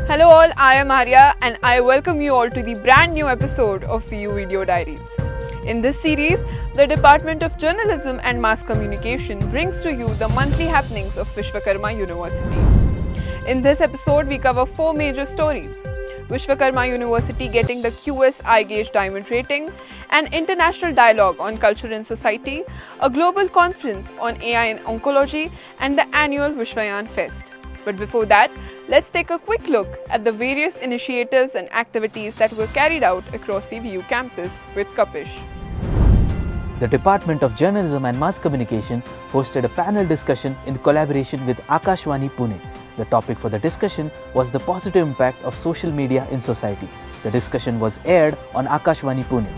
Hello all, I am Arya and I welcome you all to the brand new episode of VU Video Diaries. In this series, the Department of Journalism and Mass Communication brings to you the monthly happenings of Vishwakarma University. In this episode, we cover 4 major stories: Vishwakarma University getting the QS iGauge Diamond rating, an international dialogue on culture and society, a global conference on AI in oncology, and the annual Vishwayan Fest. But before that, let's take a quick look at the various initiatives and activities that were carried out across the VU campus with Kapish. The Department of Journalism and Mass Communication hosted a panel discussion in collaboration with Akashvani Pune. The topic for the discussion was the positive impact of social media in society. The discussion was aired on Akashvani Pune.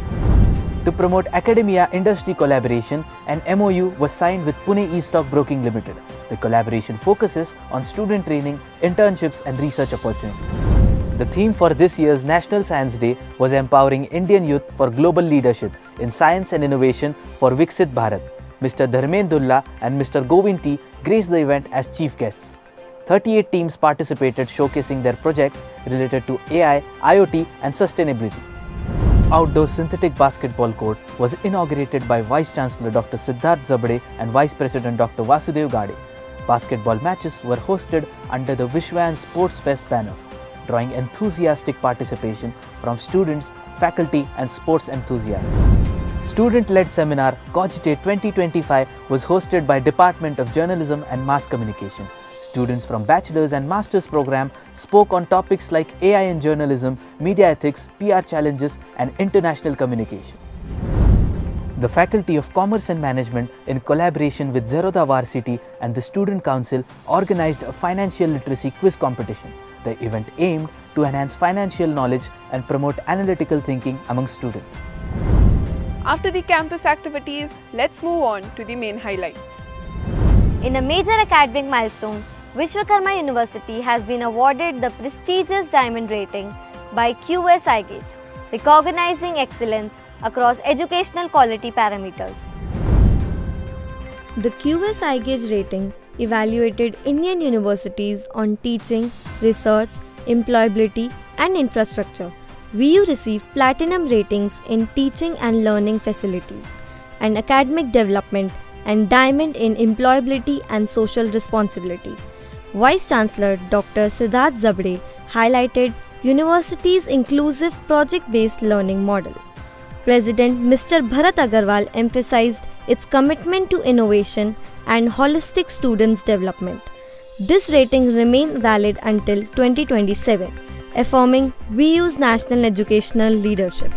To promote academia industry collaboration, an MOU was signed with Pune E-Stock Broking Limited. The collaboration focuses on student training, internships and research opportunities. The theme for this year's National Science Day was empowering Indian youth for global leadership in science and innovation for Viksit Bharat. Mr. Dharmendulla and Mr. Govind T graced the event as chief guests. 38 teams participated, showcasing their projects related to AI, IoT and sustainability. Outdoor synthetic basketball court was inaugurated by Vice Chancellor Dr. Siddharth Zabde and Vice President Dr. Vasudev Gade. Basketball matches were hosted under the Vishwayan Sports Fest banner, drawing enthusiastic participation from students, faculty and sports enthusiasts. Student-led seminar Cogitate 2025 was hosted by Department of Journalism and Mass Communication. Students from Bachelor's and Master's program spoke on topics like AI in journalism, media ethics, PR challenges and international communication. The Faculty of Commerce and Management, in collaboration with Zerodha Varsity and the Student Council, organized a financial literacy quiz competition. The event aimed to enhance financial knowledge and promote analytical thinking among students. After the campus activities, let's move on to the main highlights. In a major academic milestone, Vishwakarma University has been awarded the prestigious Diamond rating by QS iGauge, recognizing excellence across educational quality parameters. The QS iGauge rating evaluated Indian universities on teaching, research, employability and infrastructure. VU received platinum ratings in teaching and learning facilities and academic development and diamond in employability and social responsibility. Vice Chancellor Dr. Siddharth Zabde highlighted university's inclusive project-based learning model. President Mr. Bharat Agarwal emphasized its commitment to innovation and holistic students' development. This rating remains valid until 2027, affirming VU's national educational leadership.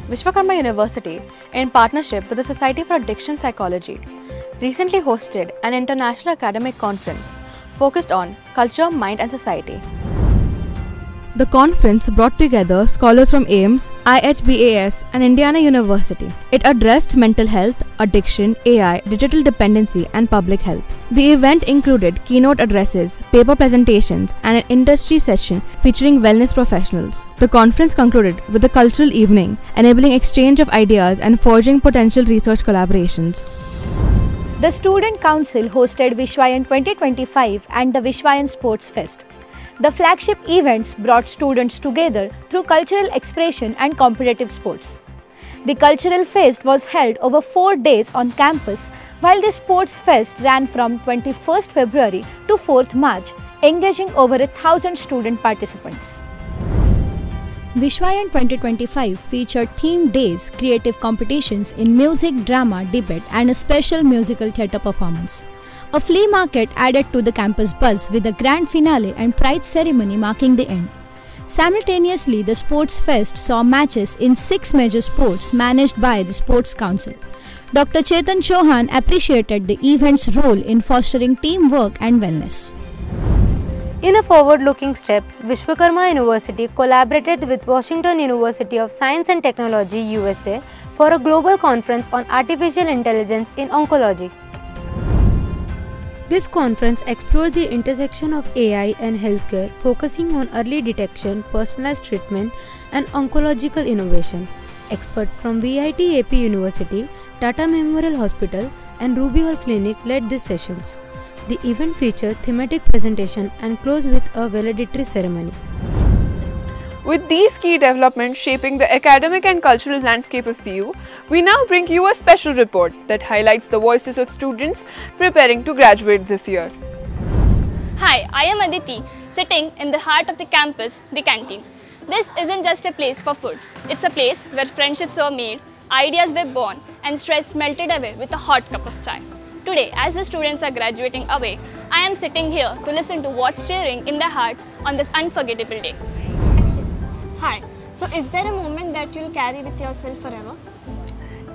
Vishwakarma University, in partnership with the Society for Addiction Psychology, recently hosted an international academic conference focused on culture, mind and society. The conference brought together scholars from AIIMS, IHBAS and Indiana University. It addressed mental health, addiction, AI, digital dependency and public health. The event included keynote addresses, paper presentations and an industry session featuring wellness professionals. The conference concluded with a cultural evening, enabling exchange of ideas and forging potential research collaborations. The Student Council hosted Vishwayan 2025 and the Vishwayan Sports Fest. The flagship events brought students together through cultural expression and competitive sports. The Cultural Fest was held over 4 days on campus, while the Sports Fest ran from 21st February to 4th March, engaging over 1,000 student participants. Vishwayan 2025 featured themed days, creative competitions in music, drama, debate and a special musical theatre performance. A flea market added to the campus buzz with a grand finale and prize ceremony marking the end. Simultaneously, the Sports Fest saw matches in 6 major sports managed by the Sports Council. Dr. Chetan Chauhan appreciated the event's role in fostering teamwork and wellness. In a forward-looking step, Vishwakarma University collaborated with Washington University of Science and Technology, USA for a global conference on artificial intelligence in oncology. This conference explored the intersection of AI and healthcare, focusing on early detection, personalized treatment, and oncological innovation. Experts from VIT AP University, Tata Memorial Hospital, and Ruby Hall Clinic led these sessions. The event featured thematic presentation and closed with a valedictory ceremony. With these key developments shaping the academic and cultural landscape of VU, we now bring you a special report that highlights the voices of students preparing to graduate this year. Hi, I am Aditi, sitting in the heart of the campus, the canteen. This isn't just a place for food. It's a place where friendships were made, ideas were born, and stress melted away with a hot cup of chai. Today, as the students are graduating away, I am sitting here to listen to what's stirring in their hearts on this unforgettable day. Hi, so is there a moment that you'll carry with yourself forever?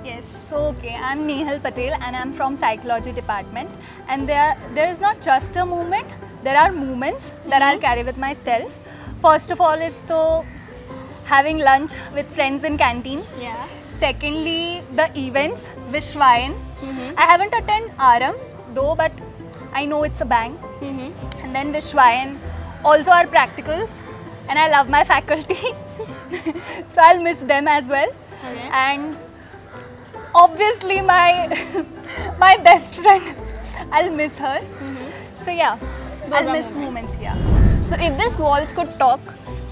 Yes, so I'm Nehal Patel and I'm from Psychology Department, and there is not just a moment, there are moments that I'll carry with myself. First of all is to having lunch with friends in canteen. Yeah. Secondly, the events, Vishwayan. I haven't attended Aram though, but I know it's a bang. And then Vishwayan, also our practicals, and I love my faculty, so I'll miss them as well. Okay. And obviously my best friend, I'll miss her. So yeah, I'll miss moments here. So if these walls could talk,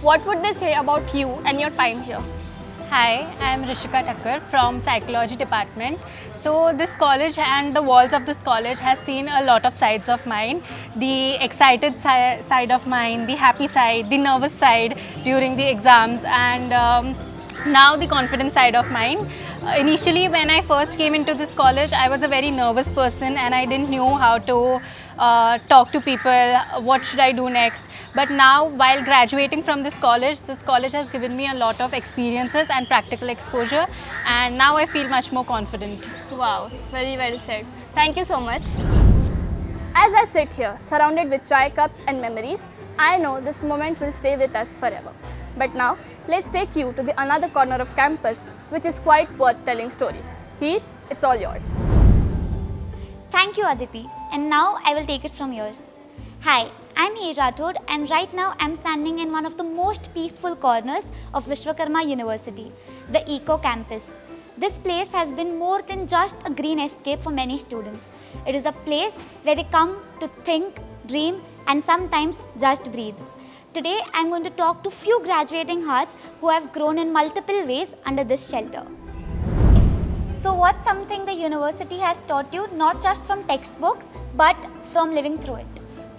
what would they say about you and your time here? Hi, I am Rishika Thakkar from Psychology Department. So this college and the walls of this college has seen a lot of sides of mine. The excited side of mine, the happy side, the nervous side during the exams, and now the confident side of mine. Initially when I first came into this college, I was a very nervous person and I didn't know how to talk to people, what should I do next. But now while graduating from this college has given me a lot of experiences and practical exposure, and now I feel much more confident. Wow, very well said. Thank you so much. As I sit here surrounded with chai cups and memories, I know this moment will stay with us forever. But now let's take you to the another corner of campus, which is quite worth telling stories. Here, it's all yours. Thank you, Aditi. And now I will take it from here. Hi, I'm Heer Rathod, and right now I'm standing in one of the most peaceful corners of Vishwakarma University, the Eco Campus. This place has been more than just a green escape for many students. It is a place where they come to think, dream, and sometimes just breathe. Today, I'm going to talk to few graduating hearts who have grown in multiple ways under this shelter. So what's something the university has taught you, not just from textbooks, but from living through it?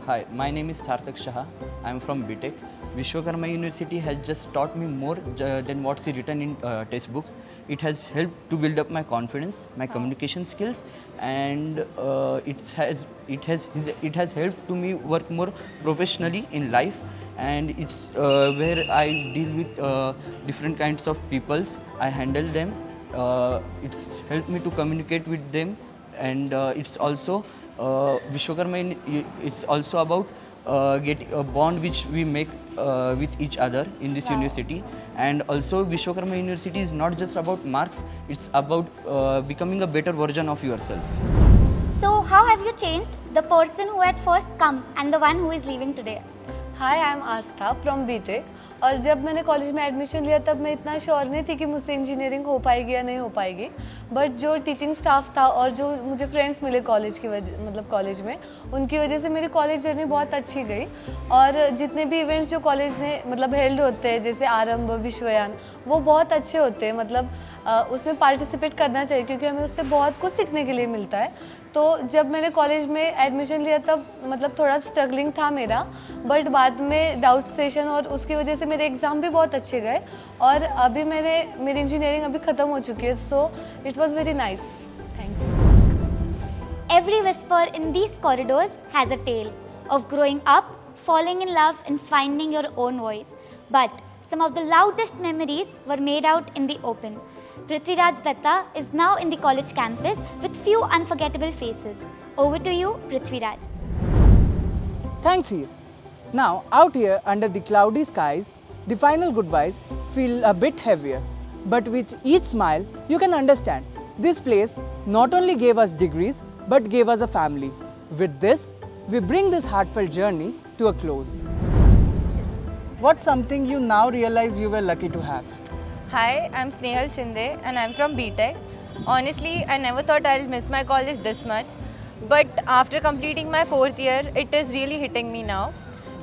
Hi, my name is Sarthak Shah. I am from BTech. Vishwakarma University has just taught me more than what's written in textbook. It has helped to build up my confidence, my communication skills, and it has helped to me work more professionally in life. And it's where I deal with different kinds of peoples. I handle them. It's helped me to communicate with them, and it's also Vishwakarma. It's also about getting a bond which we make with each other in this university. And also Vishwakarma University is not just about marks. It's about becoming a better version of yourself. So how have you changed, the person who had first come and the one who is leaving today? Hi I am Aastha from B Tech. और जब मैंने college में admission लिया तब मैं इतना sure नहीं थी कि मुझसे इंजीनियरिंग हो पाएगी या नहीं हो पाएगी, बट जो टीचिंग स्टाफ था और जो मुझे फ्रेंड्स मिले कॉलेज की वजह मतलब कॉलेज में, उनकी वजह से मेरी कॉलेज जर्नी बहुत अच्छी गई। और जितने भी इवेंट्स जो कॉलेज में मतलब हेल्ड होते हैं, जैसे आरंभ, विश्वयान, वो बहुत अच्छे होते हैं। मतलब उसमें पार्टिसिपेट करना चाहिए क्योंकि हमें उससे बहुत कुछ सीखने के लिए मिलता है। तो जब मैंने कॉलेज में एडमिशन लिया तब मतलब थोड़ा स्ट्रगलिंग था मेरा, बट बाद में डाउट सेशन और उसकी वजह से मेरे एग्ज़ाम भी बहुत अच्छे गए और अभी मेरी इंजीनियरिंग अभी ख़त्म हो चुकी है। So it was very nice. Thank you. Every whisper in these corridors has a tale of growing up, falling in love and finding your own voice. But some of the loudest memories were made out in the open. Prithviraj Datta is now in the college campus with few unforgettable faces. Over to you, Prithviraj. Thanks, Heer. Now, out here under the cloudy skies, the final goodbyes feel a bit heavier. But with each smile, you can understand this place not only gave us degrees, but gave us a family. With this, we bring this heartfelt journey to a close. What's something you now realize you were lucky to have? Hi, I'm Snehal Shinde and I'm from BTech. Honestly, I never thought I'll miss my college this much. but after completing my 4th year, it is really hitting me now.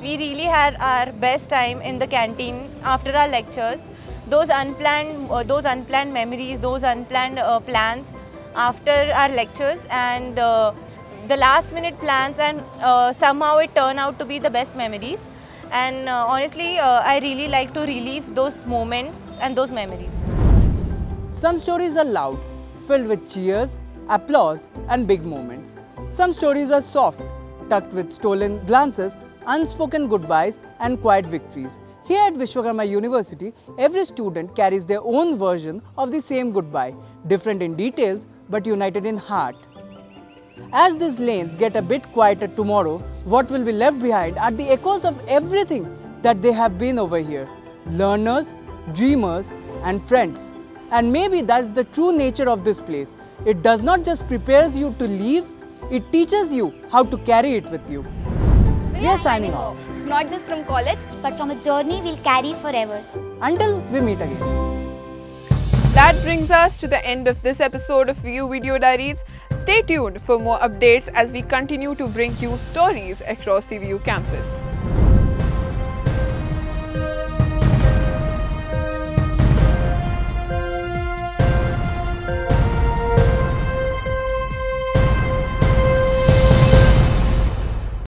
We really had our best time in the canteen after our lectures. Those unplanned memories, those unplanned plans after our lectures, and the last minute plans, and somehow it turned out to be the best memories. And honestly, I really like to relive those moments and those memories. Some stories are loud, filled with cheers, applause and big moments. Some stories are soft, tucked with stolen glances, unspoken goodbyes and quiet victories. Here at Vishwakarma University, every student carries their own version of the same goodbye, different in details but united in heart. As these lanes get a bit quieter tomorrow, what will be left behind are the echoes of everything that they have been over here. Learners, dreamers and friends. And maybe that's the true nature of this place. It does not just prepare you to leave, it teaches you how to carry it with you. We are signing off. Not just from college, but from a journey we'll carry forever. Until we meet again. That brings us to the end of this episode of VU Video Diaries. Stay tuned for more updates as we continue to bring you stories across the VU campus.